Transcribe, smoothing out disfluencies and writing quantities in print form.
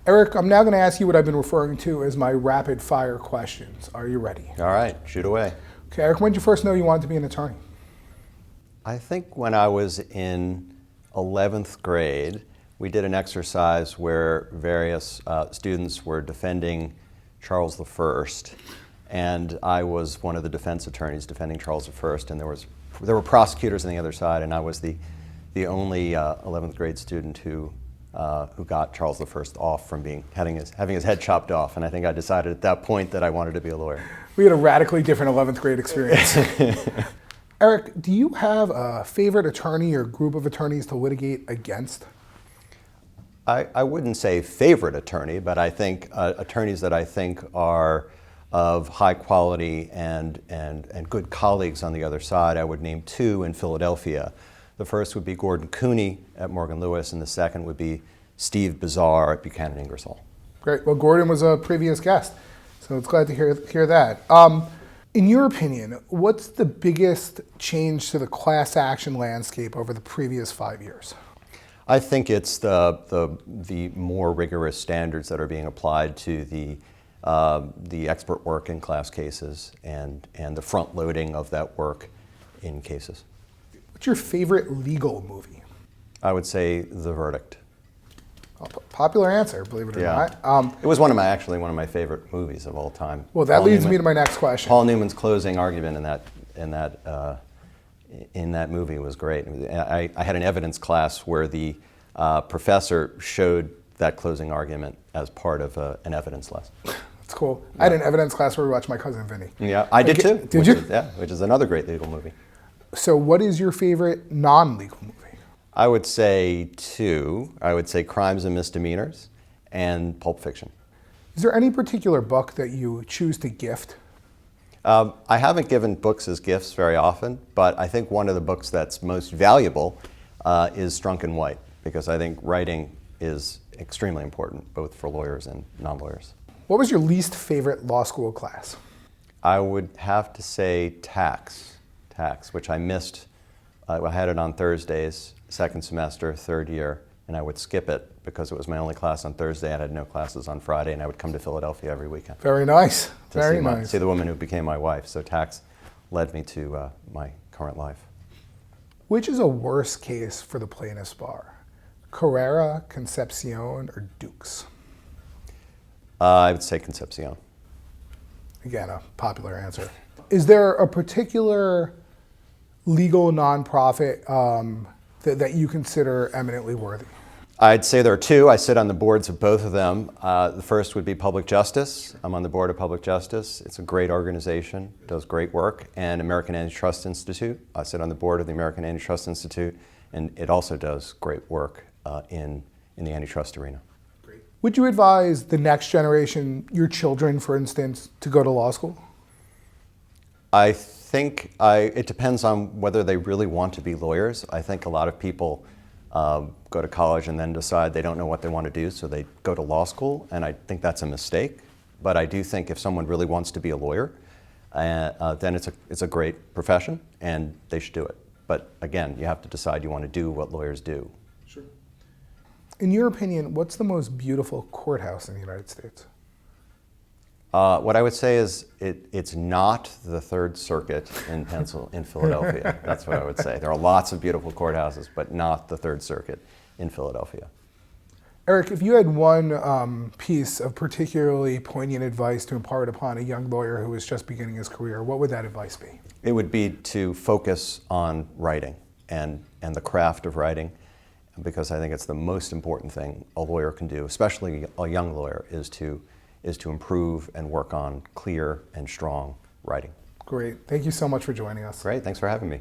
Eric, I'm now going to ask you what I've been referring to as my rapid fire questions. Are you ready? All right, shoot away. Okay, Eric, when did you first know you wanted to be an attorney? I think when I was in 11th grade, we did an exercise where various students were defending Charles I, and I was one of the defense attorneys defending Charles I, and there were prosecutors on the other side, and I was the only 11th grade student who got Charles I off from having his head chopped off, and I think I decided at that point that I wanted to be a lawyer. We had a radically different 11th grade experience. Eric, do you have a favorite attorney or group of attorneys to litigate against? I wouldn't say favorite attorney, but I think attorneys that I think are of high quality and good colleagues on the other side. I would name two in Philadelphia. The first would be Gordon Cooney at Morgan Lewis, and the second would be Steve Bizarre at Buchanan Ingersoll. Great. Well, Gordon was a previous guest, so it's glad to hear that. In your opinion, what's the biggest change to the class action landscape over the previous 5 years? I think it's the more rigorous standards that are being applied to the expert work in class cases and the front loading of that work in cases. What's your favorite legal movie? I would say The Verdict. Popular answer, believe it or not. It was one of my favorite movies of all time. Well, that leads me to my next question. Paul Newman's closing argument in that movie was great. I had an evidence class where the professor showed that closing argument as part of an evidence lesson. That's cool. Yeah. I had an evidence class where we watched My Cousin Vinny. Yeah, I did too. Did you? Which is another great legal movie. So what is your favorite non-legal movie? I would say two. I would say Crimes and Misdemeanors and Pulp Fiction. Is there any particular book that you choose to gift? I haven't given books as gifts very often, but I think one of the books that's most valuable is Strunk and White, because I think writing is extremely important, both for lawyers and non-lawyers. What was your least favorite law school class? I would have to say tax, which I missed. I had it on Thursdays, second semester, third year, and I would skip it because it was my only class on Thursday. I had no classes on Friday, and I would come to Philadelphia every weekend. Very nice. Very nice. See the woman who became my wife. So tax led me to my current life. Which is a worse case for the plaintiff's bar? Carrera, Concepcion, or Dukes? I would say Concepcion. Again, a popular answer. Is there a particular legal nonprofit that you consider eminently worthy? I'd say there are two. I sit on the boards of both of them. The first would be Public Justice. I'm on the board of Public Justice. It's a great organization, does great work. And American Antitrust Institute. I sit on the board of the American Antitrust Institute, and it also does great work in the antitrust arena. Great. Would you advise the next generation, your children, for instance, to go to law school? I think it depends on whether they really want to be lawyers. I think a lot of people go to college and then decide they don't know what they want to do, so they go to law school, and I think that's a mistake. But I do think if someone really wants to be a lawyer, then it's a great profession, and they should do it. But again, you have to decide you want to do what lawyers do. Sure. In your opinion, what's the most beautiful courthouse in the United States? What I would say is it's not the Third Circuit in Philadelphia. That's what I would say. There are lots of beautiful courthouses, but not the Third Circuit in Philadelphia. Eric, if you had one piece of particularly poignant advice to impart upon a young lawyer who was just beginning his career, what would that advice be? It would be to focus on writing and the craft of writing, because I think it's the most important thing a lawyer can do, especially a young lawyer, is to improve and work on clear and strong writing. Great. Thank you so much for joining us. Great. Thanks for having me.